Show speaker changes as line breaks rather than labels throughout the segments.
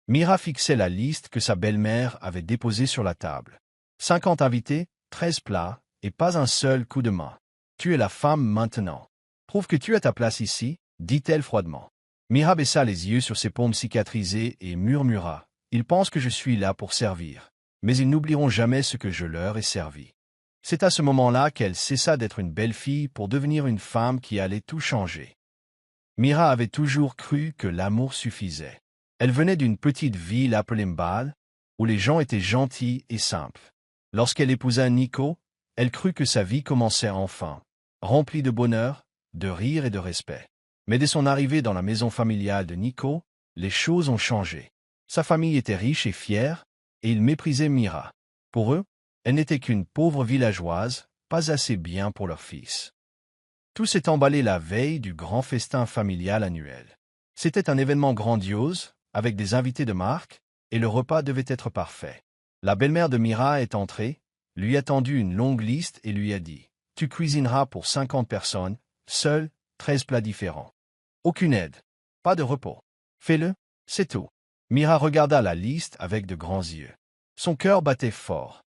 Mira fixait la liste que sa belle-mère avait déposée sur la table. 50 invités, 13 plats, et pas un seul coup de main. Tu es la femme maintenant. Prouve que tu as ta place ici, dit-elle froidement. Mira baissa les yeux sur ses paumes cicatrisées et murmura. Ils pensent que je suis là pour servir. Mais ils n'oublieront jamais ce que je leur ai servi. C'est à ce moment-là qu'elle cessa d'être une belle fille pour devenir une femme qui allait tout changer. Mira avait toujours cru que l'amour suffisait. Elle venait d'une petite ville appelée Mbal, où les gens étaient gentils et simples. Lorsqu'elle épousa Nico, elle crut que sa vie commençait enfin, remplie de bonheur, de rire et de respect. Mais dès son arrivée dans la maison familiale de Nico, les choses ont changé. Sa famille était riche et fière, et ils méprisaient Mira. Pour eux, elle n'était qu'une pauvre villageoise, pas assez bien pour leur fils. Tout s'est emballé la veille du grand festin familial annuel. C'était un événement grandiose, avec des invités de marque, et le repas devait être parfait. La belle-mère de Mira est entrée, lui a tendu une longue liste et lui a dit « Tu cuisineras pour 50 personnes, seuls, 13 plats différents. Aucune aide, pas de repos. Fais-le, c'est tout. » Mira regarda la liste avec de grands yeux. Son cœur battait fort.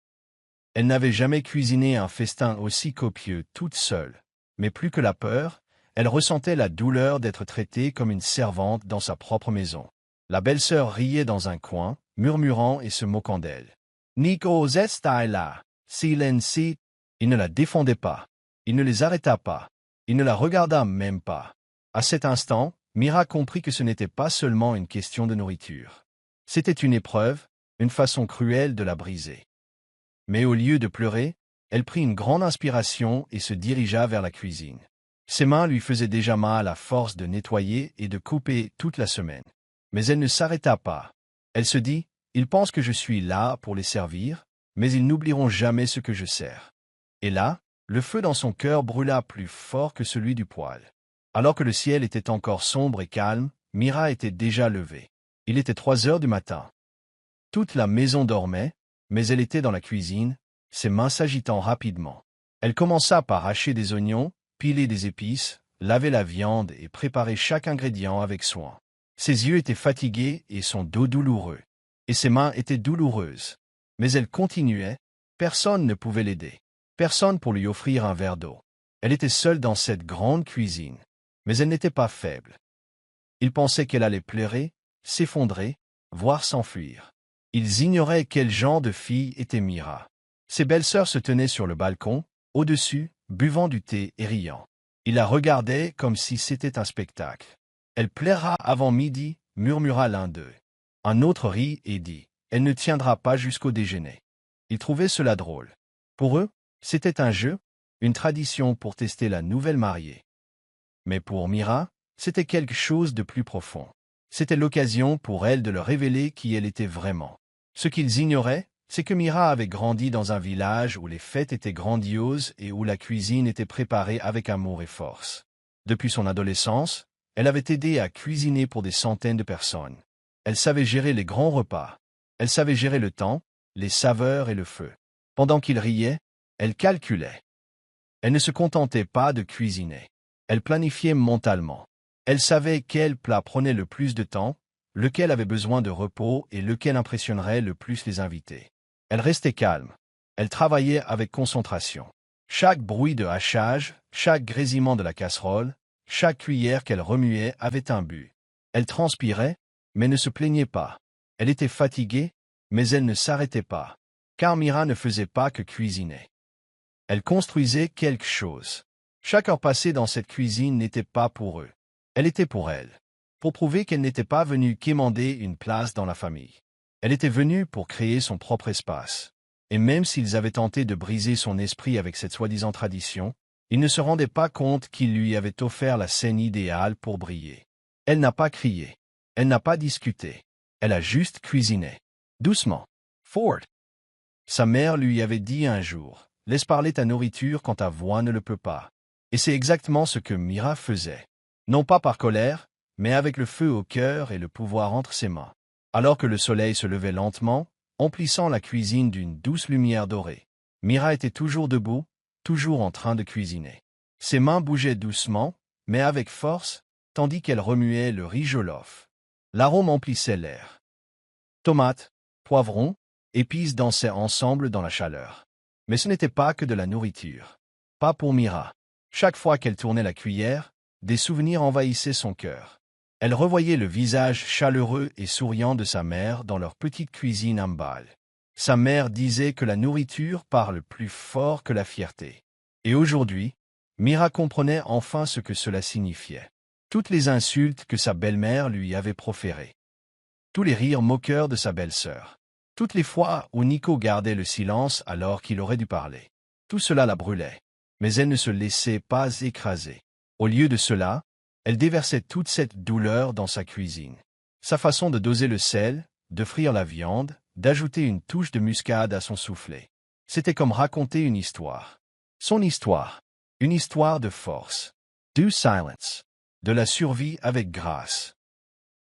Elle n'avait jamais cuisiné un festin aussi copieux toute seule, mais plus que la peur, elle ressentait la douleur d'être traitée comme une servante dans sa propre maison. La belle-sœur riait dans un coin, murmurant et se moquant d'elle. Nico là, silenci. Il ne la défendait pas. Il ne les arrêta pas. Il ne la regarda même pas. À cet instant, Mira comprit que ce n'était pas seulement une question de nourriture. C'était une épreuve, une façon cruelle de la briser. Mais au lieu de pleurer, elle prit une grande inspiration et se dirigea vers la cuisine. Ses mains lui faisaient déjà mal à force de nettoyer et de couper toute la semaine. Mais elle ne s'arrêta pas. Elle se dit, « Ils pensent que je suis là pour les servir, mais ils n'oublieront jamais ce que je sers. » Et là, le feu dans son cœur brûla plus fort que celui du poêle. Alors que le ciel était encore sombre et calme, Mira était déjà levée. Il était 3 heures du matin. Toute la maison dormait, mais elle était dans la cuisine, ses mains s'agitant rapidement. Elle commença par hacher des oignons, piler des épices, laver la viande et préparer chaque ingrédient avec soin. Ses yeux étaient fatigués et son dos douloureux. Et ses mains étaient douloureuses. Mais elle continuait, personne ne pouvait l'aider. Personne pour lui offrir un verre d'eau. Elle était seule dans cette grande cuisine. Mais elle n'était pas faible. Ils pensaient qu'elle allait pleurer, s'effondrer, voire s'enfuir. Ils ignoraient quel genre de fille était Mira. Ses belles-sœurs se tenaient sur le balcon, au-dessus, buvant du thé et riant. Ils la regardaient comme si c'était un spectacle. Elle plaira avant midi, murmura l'un d'eux. Un autre rit et dit, elle ne tiendra pas jusqu'au déjeuner. Ils trouvaient cela drôle. Pour eux, c'était un jeu, une tradition pour tester la nouvelle mariée. Mais pour Mira, c'était quelque chose de plus profond. C'était l'occasion pour elle de leur révéler qui elle était vraiment. Ce qu'ils ignoraient, c'est que Mira avait grandi dans un village où les fêtes étaient grandioses et où la cuisine était préparée avec amour et force. Depuis son adolescence, elle avait aidé à cuisiner pour des centaines de personnes. Elle savait gérer les grands repas. Elle savait gérer le temps, les saveurs et le feu. Pendant qu'ils riaient, elle calculait. Elle ne se contentait pas de cuisiner. Elle planifiait mentalement. Elle savait quel plat prenait le plus de temps, lequel avait besoin de repos et lequel impressionnerait le plus les invités. Elle restait calme. Elle travaillait avec concentration. Chaque bruit de hachage, chaque grésillement de la casserole, chaque cuillère qu'elle remuait avait un but. Elle transpirait, mais ne se plaignait pas. Elle était fatiguée, mais elle ne s'arrêtait pas. Car Mira ne faisait pas que cuisiner. Elle construisait quelque chose. Chaque heure passée dans cette cuisine n'était pas pour eux. Elle était pour elle. Pour prouver qu'elle n'était pas venue quémander une place dans la famille. Elle était venue pour créer son propre espace. Et même s'ils avaient tenté de briser son esprit avec cette soi-disant tradition, ils ne se rendaient pas compte qu'ils lui avaient offert la scène idéale pour briller. Elle n'a pas crié. Elle n'a pas discuté. Elle a juste cuisiné. Doucement. Fort. Sa mère lui avait dit un jour, « Laisse parler ta nourriture quand ta voix ne le peut pas. » Et c'est exactement ce que Mira faisait. Non pas par colère, mais avec le feu au cœur et le pouvoir entre ses mains. Alors que le soleil se levait lentement, emplissant la cuisine d'une douce lumière dorée, Mira était toujours debout, toujours en train de cuisiner. Ses mains bougeaient doucement, mais avec force, tandis qu'elle remuait le riz jollof. L'arôme emplissait l'air. Tomates, poivrons, épices dansaient ensemble dans la chaleur. Mais ce n'était pas que de la nourriture. Pas pour Mira. Chaque fois qu'elle tournait la cuillère, des souvenirs envahissaient son cœur. Elle revoyait le visage chaleureux et souriant de sa mère dans leur petite cuisine en balle. Sa mère disait que la nourriture parle plus fort que la fierté. Et aujourd'hui, Mira comprenait enfin ce que cela signifiait. Toutes les insultes que sa belle-mère lui avait proférées. Tous les rires moqueurs de sa belle-sœur. Toutes les fois où Nico gardait le silence alors qu'il aurait dû parler. Tout cela la brûlait. Mais elle ne se laissait pas écraser. Au lieu de cela, elle déversait toute cette douleur dans sa cuisine. Sa façon de doser le sel, de frire la viande, d'ajouter une touche de muscade à son soufflet. C'était comme raconter une histoire. Son histoire. Une histoire de force. Du silence. De la survie avec grâce.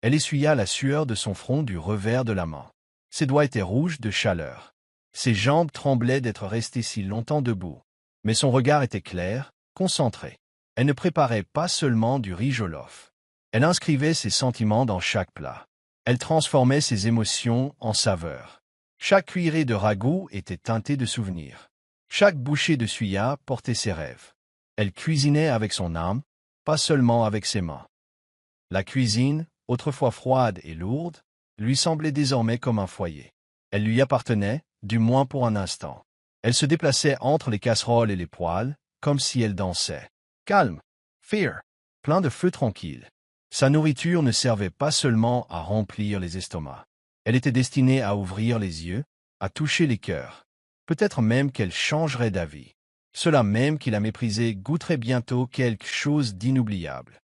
Elle essuya la sueur de son front du revers de la main. Ses doigts étaient rouges de chaleur. Ses jambes tremblaient d'être restées si longtemps debout. Mais son regard était clair, concentré. Elle ne préparait pas seulement du riz jollof. Elle inscrivait ses sentiments dans chaque plat. Elle transformait ses émotions en saveurs. Chaque cuillerée de ragoût était teintée de souvenirs. Chaque bouchée de suya portait ses rêves. Elle cuisinait avec son âme, pas seulement avec ses mains. La cuisine, autrefois froide et lourde, lui semblait désormais comme un foyer. Elle lui appartenait, du moins pour un instant. Elle se déplaçait entre les casseroles et les poêles, comme si elle dansait. Calme, fier, plein de feu tranquille. Sa nourriture ne servait pas seulement à remplir les estomacs. Elle était destinée à ouvrir les yeux, à toucher les cœurs. Peut-être même qu'elle changerait d'avis. Ceux-là même qui la méprisaient goûteraient bientôt quelque chose d'inoubliable.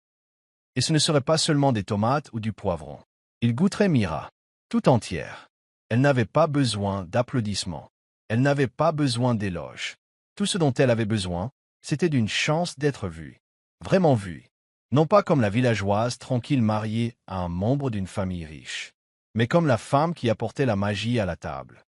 Et ce ne serait pas seulement des tomates ou du poivron. Ils goûteraient Mira, tout entière. Elle n'avait pas besoin d'applaudissements. Elle n'avait pas besoin d'éloges. Tout ce dont elle avait besoin, c'était d'une chance d'être vue. Vraiment vue. Non pas comme la villageoise tranquille mariée à un membre d'une famille riche, mais comme la femme qui apportait la magie à la table.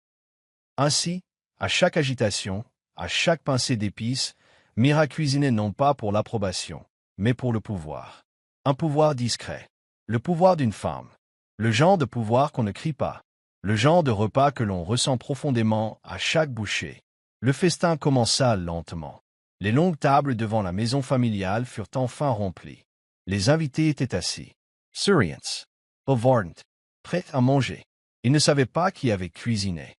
Ainsi, à chaque agitation, à chaque pincée d'épices, Mira cuisinait non pas pour l'approbation, mais pour le pouvoir. Un pouvoir discret. Le pouvoir d'une femme. Le genre de pouvoir qu'on ne crie pas. Le genre de repas que l'on ressent profondément à chaque bouchée. Le festin commença lentement. Les longues tables devant la maison familiale furent enfin remplies. Les invités étaient assis. Souriants. Bavardant. Prêts à manger. Ils ne savaient pas qui avait cuisiné.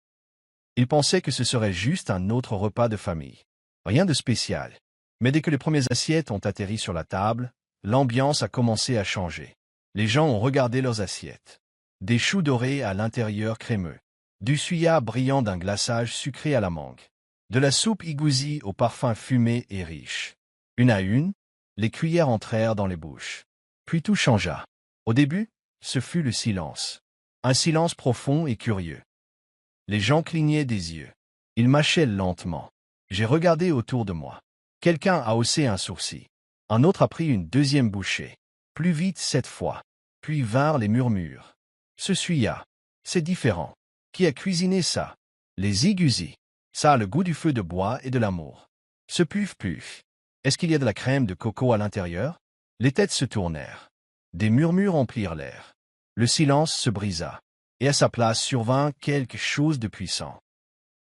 Ils pensaient que ce serait juste un autre repas de famille. Rien de spécial. Mais dès que les premières assiettes ont atterri sur la table, l'ambiance a commencé à changer. Les gens ont regardé leurs assiettes. Des choux dorés à l'intérieur crémeux. Du suya brillant d'un glaçage sucré à la mangue. De la soupe igousie au parfum fumé et riche. Une à une, les cuillères entrèrent dans les bouches. Puis tout changea. Au début, ce fut le silence. Un silence profond et curieux. Les gens clignaient des yeux. Ils mâchaient lentement. J'ai regardé autour de moi. Quelqu'un a haussé un sourcil. Un autre a pris une deuxième bouchée. Plus vite cette fois. Puis vinrent les murmures. Ce suya. C'est différent. Qui a cuisiné ça? Les igousis. Ça a le goût du feu de bois et de l'amour. Ce puf-puf. Est-ce qu'il y a de la crème de coco à l'intérieur? Les têtes se tournèrent. Des murmures emplirent l'air. Le silence se brisa. Et à sa place survint quelque chose de puissant.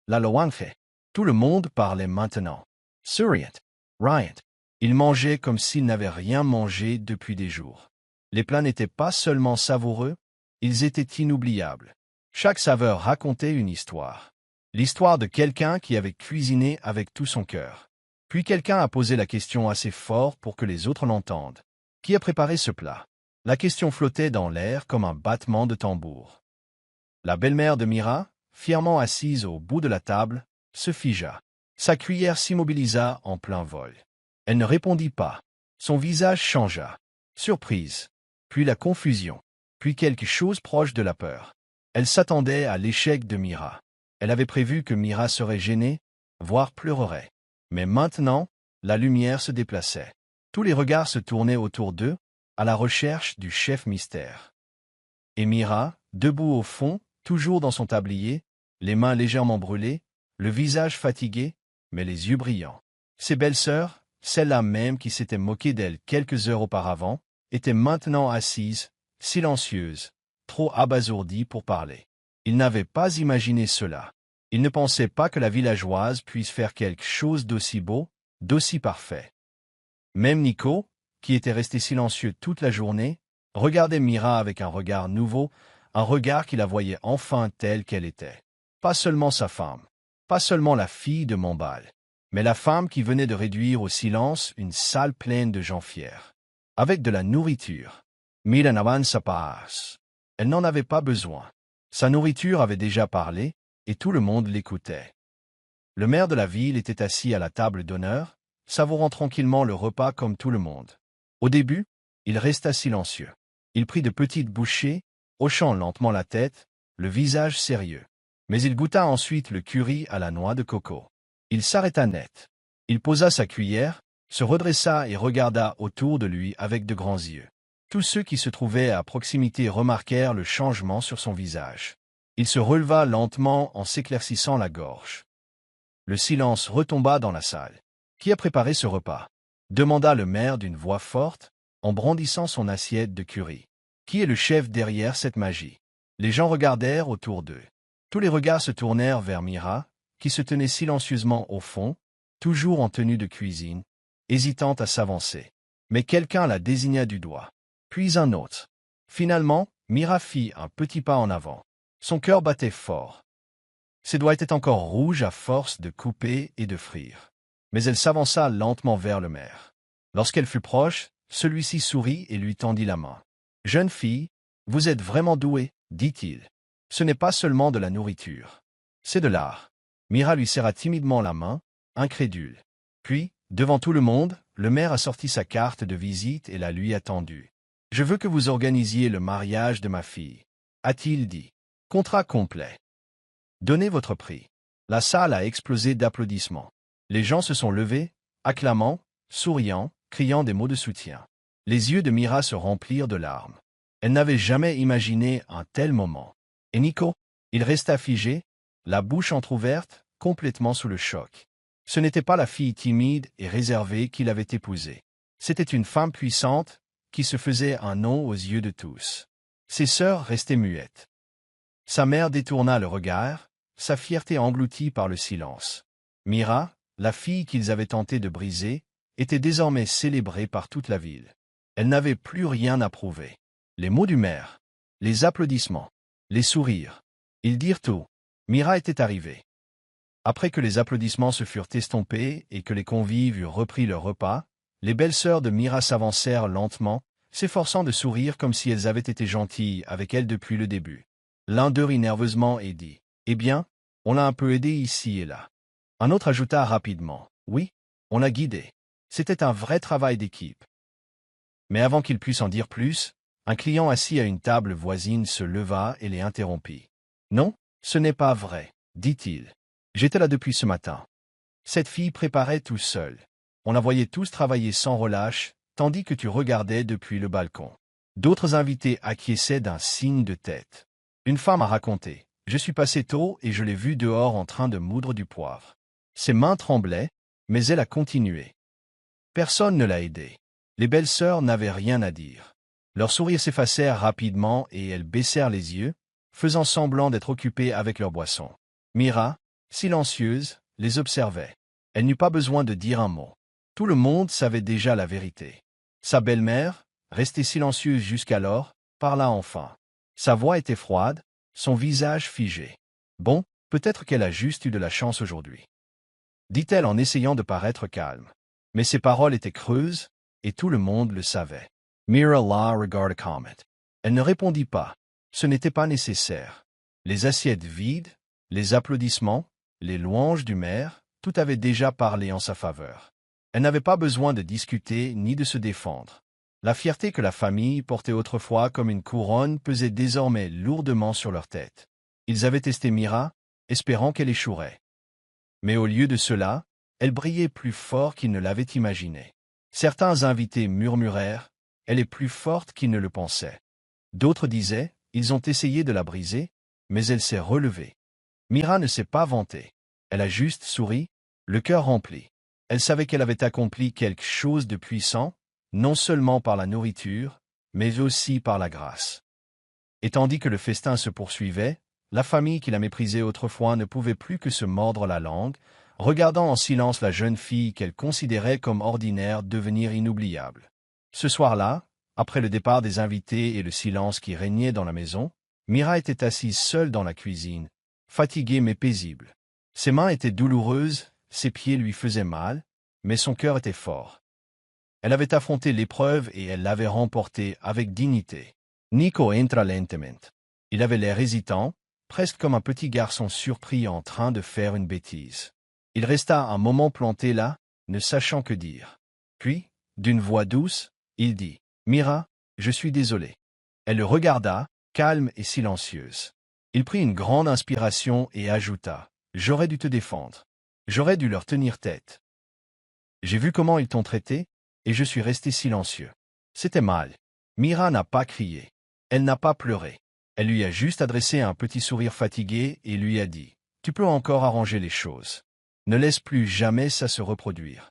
La loanfe. Tout le monde parlait maintenant. Souriant. Riant. Ils mangeaient comme s'ils n'avaient rien mangé depuis des jours. Les plats n'étaient pas seulement savoureux, ils étaient inoubliables. Chaque saveur racontait une histoire. L'histoire de quelqu'un qui avait cuisiné avec tout son cœur. Puis quelqu'un a posé la question assez fort pour que les autres l'entendent. Qui a préparé ce plat? La question flottait dans l'air comme un battement de tambour. La belle-mère de Mira, fièrement assise au bout de la table, se figea. Sa cuillère s'immobilisa en plein vol. Elle ne répondit pas. Son visage changea. Surprise. Puis la confusion. Puis quelque chose proche de la peur. Elle s'attendait à l'échec de Mira. Elle avait prévu que Mira serait gênée, voire pleurerait. Mais maintenant, la lumière se déplaçait. Tous les regards se tournaient autour d'eux, à la recherche du chef mystère. Et Mira, debout au fond, toujours dans son tablier, les mains légèrement brûlées, le visage fatigué, mais les yeux brillants. Ses belles-sœurs, celles-là même qui s'étaient moquées d'elle quelques heures auparavant, étaient maintenant assises, silencieuses, trop abasourdi pour parler. Il n'avait pas imaginé cela. Il ne pensait pas que la villageoise puisse faire quelque chose d'aussi beau, d'aussi parfait. Même Nico, qui était resté silencieux toute la journée, regardait Mira avec un regard nouveau, un regard qui la voyait enfin telle qu'elle était. Pas seulement sa femme, pas seulement la fille de Montbal, mais la femme qui venait de réduire au silence une salle pleine de gens fiers. Avec de la nourriture. Mira n'avança pas. Elle n'en avait pas besoin. Sa nourriture avait déjà parlé, et tout le monde l'écoutait. Le maire de la ville était assis à la table d'honneur, savourant tranquillement le repas comme tout le monde. Au début, il resta silencieux. Il prit de petites bouchées, hochant lentement la tête, le visage sérieux. Mais il goûta ensuite le curry à la noix de coco. Il s'arrêta net. Il posa sa cuillère, se redressa et regarda autour de lui avec de grands yeux. Tous ceux qui se trouvaient à proximité remarquèrent le changement sur son visage. Il se releva lentement en s'éclaircissant la gorge. Le silence retomba dans la salle. « Qui a préparé ce repas ?» demanda le maire d'une voix forte, en brandissant son assiette de curry. « Qui est le chef derrière cette magie ?» Les gens regardèrent autour d'eux. Tous les regards se tournèrent vers Mira, qui se tenait silencieusement au fond, toujours en tenue de cuisine, hésitant à s'avancer. Mais quelqu'un la désigna du doigt. Puis un autre. Finalement, Mira fit un petit pas en avant. Son cœur battait fort. Ses doigts étaient encore rouges à force de couper et de frire. Mais elle s'avança lentement vers le maire. Lorsqu'elle fut proche, celui-ci sourit et lui tendit la main. « Jeune fille, vous êtes vraiment douée, » dit-il. « Ce n'est pas seulement de la nourriture. C'est de l'art. » Mira lui serra timidement la main, incrédule. Puis, devant tout le monde, le maire a sorti sa carte de visite et la lui a tendue. « Je veux que vous organisiez le mariage de ma fille, » a-t-il dit. « Contrat complet. Donnez votre prix. » La salle a explosé d'applaudissements. Les gens se sont levés, acclamant, souriant, criant des mots de soutien. Les yeux de Mira se remplirent de larmes. Elle n'avait jamais imaginé un tel moment. Et Nico? Il resta figé, la bouche entr'ouverte, complètement sous le choc. Ce n'était pas la fille timide et réservée qu'il avait épousée. C'était une femme puissante, qui se faisait un nom aux yeux de tous. Ses sœurs restaient muettes. Sa mère détourna le regard, sa fierté engloutie par le silence. Mira, la fille qu'ils avaient tenté de briser, était désormais célébrée par toute la ville. Elle n'avait plus rien à prouver. Les mots du maire, les applaudissements, les sourires, ils dirent tout. Mira était arrivée. Après que les applaudissements se furent estompés et que les convives eurent repris leur repas, les belles sœurs de Mira s'avancèrent lentement, s'efforçant de sourire comme si elles avaient été gentilles avec elle depuis le début. L'un d'eux rit nerveusement et dit « Eh bien, on l'a un peu aidé ici et là. » Un autre ajouta rapidement « Oui, on l'a guidé. C'était un vrai travail d'équipe. » Mais avant qu'il puisse en dire plus, un client assis à une table voisine se leva et les interrompit. « Non, ce n'est pas vrai, » dit-il. « J'étais là depuis ce matin. Cette fille préparait tout seule. On la voyait tous travailler sans relâche, tandis que tu regardais depuis le balcon. » D'autres invités acquiesçaient d'un signe de tête. Une femme a raconté. « Je suis passé tôt et je l'ai vue dehors en train de moudre du poivre. Ses mains tremblaient, mais elle a continué. Personne ne l'a aidée. Les belles sœurs n'avaient rien à dire. Leurs sourires s'effacèrent rapidement et elles baissèrent les yeux, faisant semblant d'être occupées avec leur boisson. Mira, silencieuse, les observait. Elle n'eut pas besoin de dire un mot. Tout le monde savait déjà la vérité. Sa belle-mère, restée silencieuse jusqu'alors, parla enfin. Sa voix était froide, son visage figé. « Bon, peut-être qu'elle a juste eu de la chance aujourd'hui. » dit-elle en essayant de paraître calme. Mais ses paroles étaient creuses, et tout le monde le savait. Mira la regarda Comet. Elle ne répondit pas. Ce n'était pas nécessaire. Les assiettes vides, les applaudissements, les louanges du maire, tout avait déjà parlé en sa faveur. Elle n'avait pas besoin de discuter ni de se défendre. La fierté que la famille portait autrefois comme une couronne pesait désormais lourdement sur leur tête. Ils avaient testé Mira, espérant qu'elle échouerait. Mais au lieu de cela, elle brillait plus fort qu'ils ne l'avaient imaginé. Certains invités murmurèrent « Elle est plus forte qu'ils ne le pensaient ». D'autres disaient « Ils ont essayé de la briser, mais elle s'est relevée ». Mira ne s'est pas vantée. Elle a juste souri, le cœur rempli. Elle savait qu'elle avait accompli quelque chose de puissant, non seulement par la nourriture, mais aussi par la grâce. Et tandis que le festin se poursuivait, la famille qui la méprisait autrefois ne pouvait plus que se mordre la langue, regardant en silence la jeune fille qu'elle considérait comme ordinaire devenir inoubliable. Ce soir-là, après le départ des invités et le silence qui régnait dans la maison, Mira était assise seule dans la cuisine, fatiguée mais paisible. Ses mains étaient douloureuses, ses pieds lui faisaient mal, mais son cœur était fort. Elle avait affronté l'épreuve et elle l'avait remportée avec dignité. Nico entra lentement. Il avait l'air hésitant, presque comme un petit garçon surpris en train de faire une bêtise. Il resta un moment planté là, ne sachant que dire. Puis, d'une voix douce, il dit « Mira, je suis désolé. » Elle le regarda, calme et silencieuse. Il prit une grande inspiration et ajouta « J'aurais dû te défendre. J'aurais dû leur tenir tête. J'ai vu comment ils t'ont traité, et je suis resté silencieux. C'était mal. » Mira n'a pas crié. Elle n'a pas pleuré. Elle lui a juste adressé un petit sourire fatigué et lui a dit « Tu peux encore arranger les choses. Ne laisse plus jamais ça se reproduire.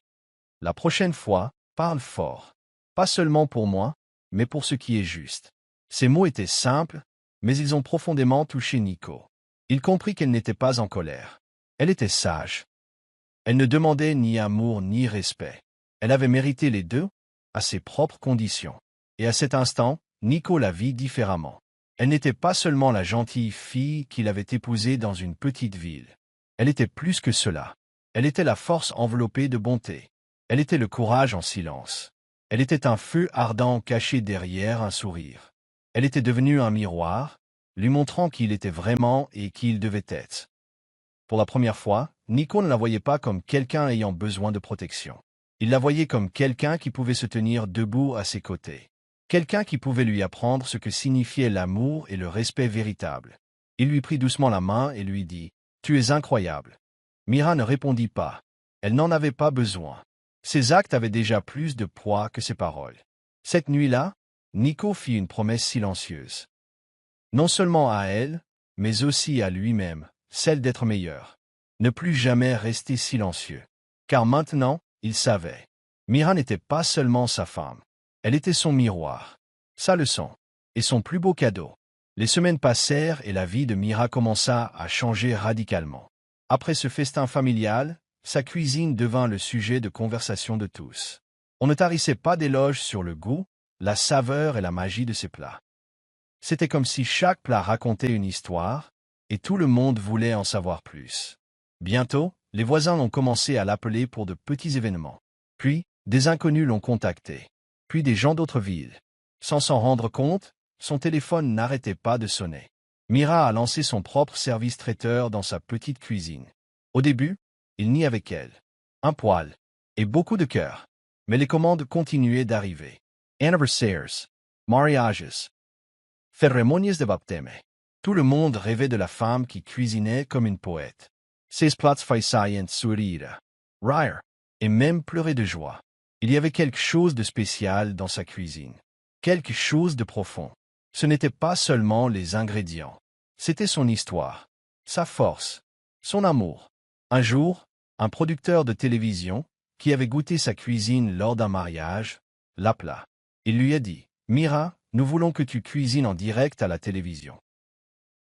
La prochaine fois, parle fort. Pas seulement pour moi, mais pour ce qui est juste. » Ces mots étaient simples, mais ils ont profondément touché Nico. Il comprit qu'elle n'était pas en colère. Elle était sage. Elle ne demandait ni amour ni respect. Elle avait mérité les deux, à ses propres conditions. Et à cet instant, Nico la vit différemment. Elle n'était pas seulement la gentille fille qu'il avait épousée dans une petite ville. Elle était plus que cela. Elle était la force enveloppée de bonté. Elle était le courage en silence. Elle était un feu ardent caché derrière un sourire. Elle était devenue un miroir, lui montrant qui il était vraiment et qui il devait être. Pour la première fois, Nico ne la voyait pas comme quelqu'un ayant besoin de protection. Il la voyait comme quelqu'un qui pouvait se tenir debout à ses côtés. Quelqu'un qui pouvait lui apprendre ce que signifiait l'amour et le respect véritable. Il lui prit doucement la main et lui dit « Tu es incroyable. » Mira ne répondit pas. Elle n'en avait pas besoin. Ses actes avaient déjà plus de poids que ses paroles. Cette nuit-là, Nico fit une promesse silencieuse. Non seulement à elle, mais aussi à lui-même, celle d'être meilleur. Ne plus jamais rester silencieux. Car maintenant, il savait. Mira n'était pas seulement sa femme. Elle était son miroir, sa leçon, et son plus beau cadeau. Les semaines passèrent et la vie de Mira commença à changer radicalement. Après ce festin familial, sa cuisine devint le sujet de conversation de tous. On ne tarissait pas d'éloges sur le goût, la saveur et la magie de ses plats. C'était comme si chaque plat racontait une histoire, et tout le monde voulait en savoir plus. Bientôt, les voisins ont commencé à l'appeler pour de petits événements. Puis, des inconnus l'ont contacté. Puis des gens d'autres villes. Sans s'en rendre compte, son téléphone n'arrêtait pas de sonner. Mira a lancé son propre service traiteur dans sa petite cuisine. Au début, il n'y avait qu'elle. Un poêle. Et beaucoup de cœur. Mais les commandes continuaient d'arriver. Anniversaires. Mariages. Cérémonies de baptême. Tout le monde rêvait de la femme qui cuisinait comme une poète. Ses plats faisaient sourire, rire, et même pleurer de joie. Il y avait quelque chose de spécial dans sa cuisine. Quelque chose de profond. Ce n'était pas seulement les ingrédients. C'était son histoire, sa force, son amour. Un jour, un producteur de télévision, qui avait goûté sa cuisine lors d'un mariage, l'appela. Il lui a dit « Mira, nous voulons que tu cuisines en direct à la télévision. »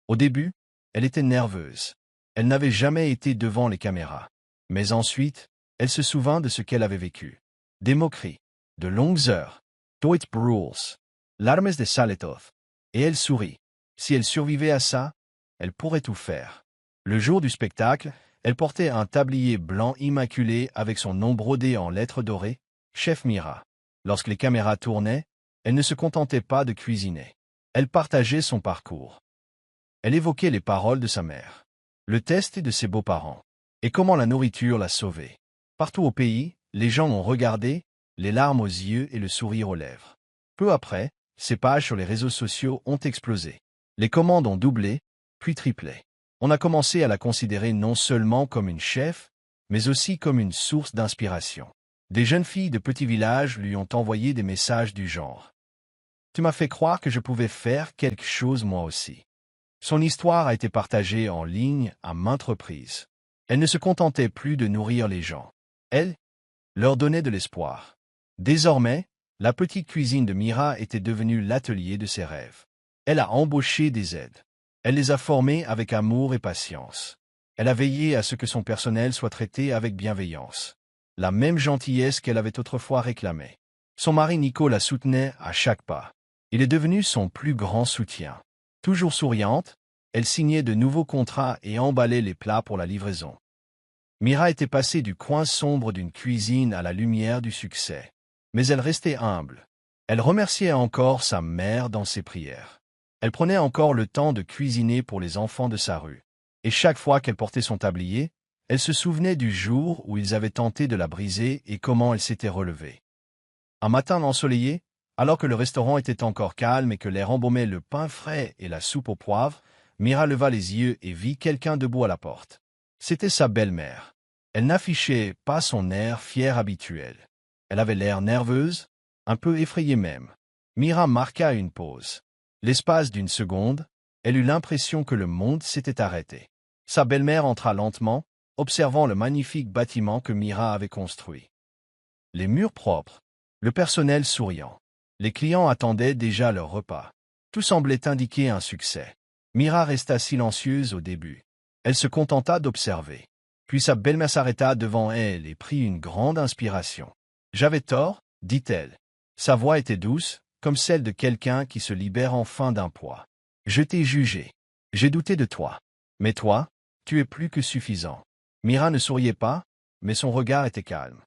Au début, elle était nerveuse. Elle n'avait jamais été devant les caméras. Mais ensuite, elle se souvint de ce qu'elle avait vécu. Des moqueries, de longues heures, Deutsch Rules, larmes de saletoth. Et elle sourit. Si elle survivait à ça, elle pourrait tout faire. Le jour du spectacle, elle portait un tablier blanc immaculé avec son nom brodé en lettres dorées, Chef Mira. Lorsque les caméras tournaient, elle ne se contentait pas de cuisiner. Elle partageait son parcours. Elle évoquait les paroles de sa mère, le test de ses beaux-parents, et comment la nourriture l'a sauvée. Partout au pays, les gens l'ont regardé, les larmes aux yeux et le sourire aux lèvres. Peu après, ses pages sur les réseaux sociaux ont explosé. Les commandes ont doublé, puis triplé. On a commencé à la considérer non seulement comme une chef, mais aussi comme une source d'inspiration. Des jeunes filles de petits villages lui ont envoyé des messages du genre « Tu m'as fait croire que je pouvais faire quelque chose moi aussi. » Son histoire a été partagée en ligne à maintes reprises. Elle ne se contentait plus de nourrir les gens. Elle leur donnait de l'espoir. Désormais, la petite cuisine de Mira était devenue l'atelier de ses rêves. Elle a embauché des aides. Elle les a formés avec amour et patience. Elle a veillé à ce que son personnel soit traité avec bienveillance. La même gentillesse qu'elle avait autrefois réclamée. Son mari Nico la soutenait à chaque pas. Il est devenu son plus grand soutien. Toujours souriante, elle signait de nouveaux contrats et emballait les plats pour la livraison. Mira était passée du coin sombre d'une cuisine à la lumière du succès. Mais elle restait humble. Elle remerciait encore sa mère dans ses prières. Elle prenait encore le temps de cuisiner pour les enfants de sa rue. Et chaque fois qu'elle portait son tablier, elle se souvenait du jour où ils avaient tenté de la briser et comment elle s'était relevée. Un matin ensoleillé, alors que le restaurant était encore calme et que l'air embaumait le pain frais et la soupe au poivre, Mira leva les yeux et vit quelqu'un debout à la porte. C'était sa belle-mère. Elle n'affichait pas son air fier habituel. Elle avait l'air nerveuse, un peu effrayée même. Mira marqua une pause. L'espace d'une seconde, elle eut l'impression que le monde s'était arrêté. Sa belle-mère entra lentement, observant le magnifique bâtiment que Mira avait construit. Les murs propres, le personnel souriant. Les clients attendaient déjà leur repas. Tout semblait indiquer un succès. Mira resta silencieuse au début. Elle se contenta d'observer. Puis sa belle-mère s'arrêta devant elle et prit une grande inspiration. « J'avais tort, dit-elle. Sa voix était douce, comme celle de quelqu'un qui se libère enfin d'un poids. Je t'ai jugé. J'ai douté de toi. Mais toi, tu es plus que suffisant. » Mira ne souriait pas, mais son regard était calme.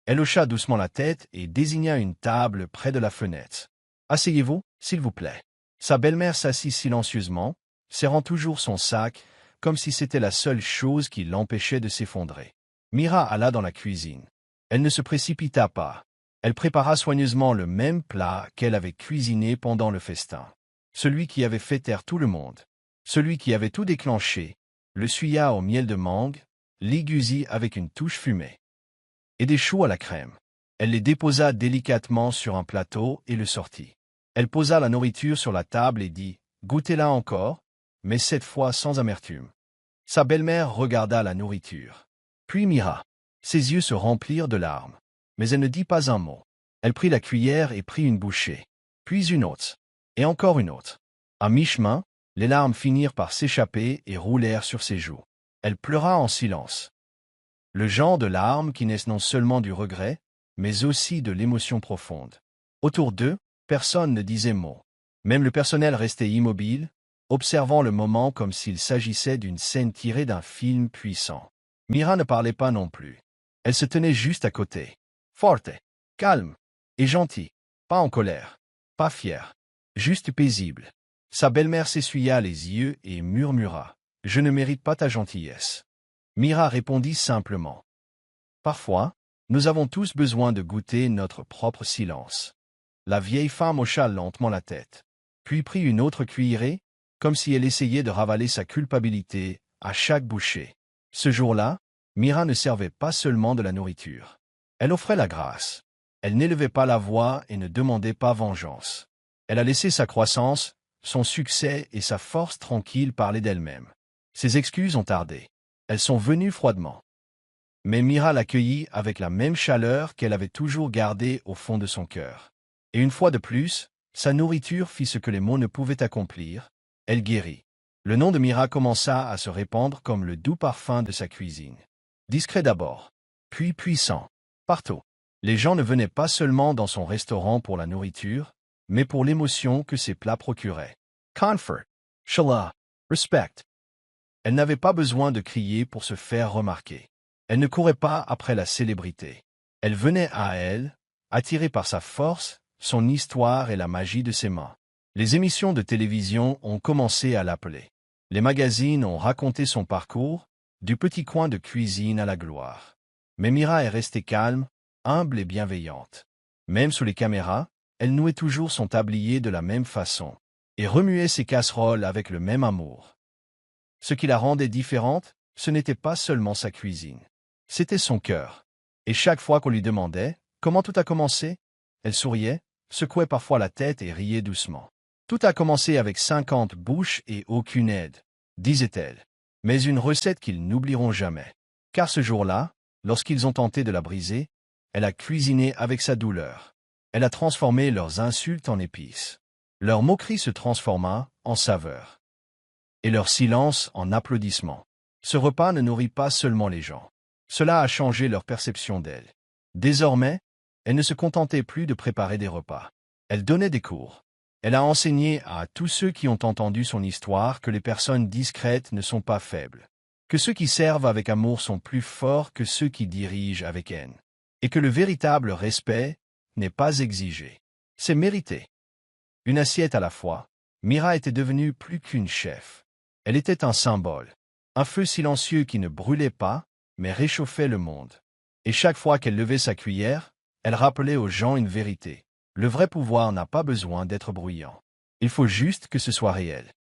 Elle hocha doucement la tête et désigna une table près de la fenêtre. « Asseyez-vous, s'il vous plaît. » Sa belle-mère s'assit silencieusement, serrant toujours son sac, comme si c'était la seule chose qui l'empêchait de s'effondrer. Mira alla dans la cuisine. Elle ne se précipita pas. Elle prépara soigneusement le même plat qu'elle avait cuisiné pendant le festin. Celui qui avait fait taire tout le monde. Celui qui avait tout déclenché. Le suya au miel de mangue, l'igusi avec une touche fumée. Et des choux à la crème. Elle les déposa délicatement sur un plateau et le sortit. Elle posa la nourriture sur la table et dit « Goûtez-la encore, mais cette fois sans amertume. » Sa belle-mère regarda la nourriture. Puis Mira. Ses yeux se remplirent de larmes. Mais elle ne dit pas un mot. Elle prit la cuillère et prit une bouchée. Puis une autre. Et encore une autre. À mi-chemin, les larmes finirent par s'échapper et roulèrent sur ses joues. Elle pleura en silence. Le genre de larmes qui naissent non seulement du regret, mais aussi de l'émotion profonde. Autour d'eux, personne ne disait mot. Même le personnel restait immobile, observant le moment comme s'il s'agissait d'une scène tirée d'un film puissant. Mira ne parlait pas non plus. Elle se tenait juste à côté. Forte, calme et gentille. Pas en colère, pas fière, juste paisible. Sa belle-mère s'essuya les yeux et murmura « Je ne mérite pas ta gentillesse. » Mira répondit simplement. Parfois, nous avons tous besoin de goûter notre propre silence. La vieille femme hocha lentement la tête, puis prit une autre cuillerée, comme si elle essayait de ravaler sa culpabilité à chaque bouchée. Ce jour-là, Mira ne servait pas seulement de la nourriture. Elle offrait la grâce. Elle n'élevait pas la voix et ne demandait pas vengeance. Elle a laissé sa croissance, son succès et sa force tranquille parler d'elle-même. Ses excuses ont tardé. Elles sont venues froidement. Mais Mira l'accueillit avec la même chaleur qu'elle avait toujours gardée au fond de son cœur. Et une fois de plus, sa nourriture fit ce que les mots ne pouvaient accomplir. Elle guérit. Le nom de Mira commença à se répandre comme le doux parfum de sa cuisine. Discret d'abord, puis puissant. Partout. Les gens ne venaient pas seulement dans son restaurant pour la nourriture, mais pour l'émotion que ses plats procuraient. Comfort, chaleur, respect. Elle n'avait pas besoin de crier pour se faire remarquer. Elle ne courait pas après la célébrité. Elle venait à elle, attirée par sa force, son histoire et la magie de ses mains. Les émissions de télévision ont commencé à l'appeler. Les magazines ont raconté son parcours, du petit coin de cuisine à la gloire. Mais Mira est restée calme, humble et bienveillante. Même sous les caméras, elle nouait toujours son tablier de la même façon, et remuait ses casseroles avec le même amour. Ce qui la rendait différente, ce n'était pas seulement sa cuisine. C'était son cœur. Et chaque fois qu'on lui demandait « Comment tout a commencé ?», elle souriait, secouait parfois la tête et riait doucement. « Tout a commencé avec 50 bouches et aucune aide », disait-elle. Mais une recette qu'ils n'oublieront jamais. Car ce jour-là, lorsqu'ils ont tenté de la briser, elle a cuisiné avec sa douleur. Elle a transformé leurs insultes en épices. Leur moquerie se transforma en saveur. Et leur silence en applaudissements. Ce repas ne nourrit pas seulement les gens. Cela a changé leur perception d'elle. Désormais, elle ne se contentait plus de préparer des repas. Elle donnait des cours. Elle a enseigné à tous ceux qui ont entendu son histoire que les personnes discrètes ne sont pas faibles, que ceux qui servent avec amour sont plus forts que ceux qui dirigent avec haine, et que le véritable respect n'est pas exigé, c'est mérité. Une assiette à la fois, Mira était devenue plus qu'une chef. Elle était un symbole, un feu silencieux qui ne brûlait pas, mais réchauffait le monde. Et chaque fois qu'elle levait sa cuillère, elle rappelait aux gens une vérité. Le vrai pouvoir n'a pas besoin d'être bruyant. Il faut juste que ce soit réel.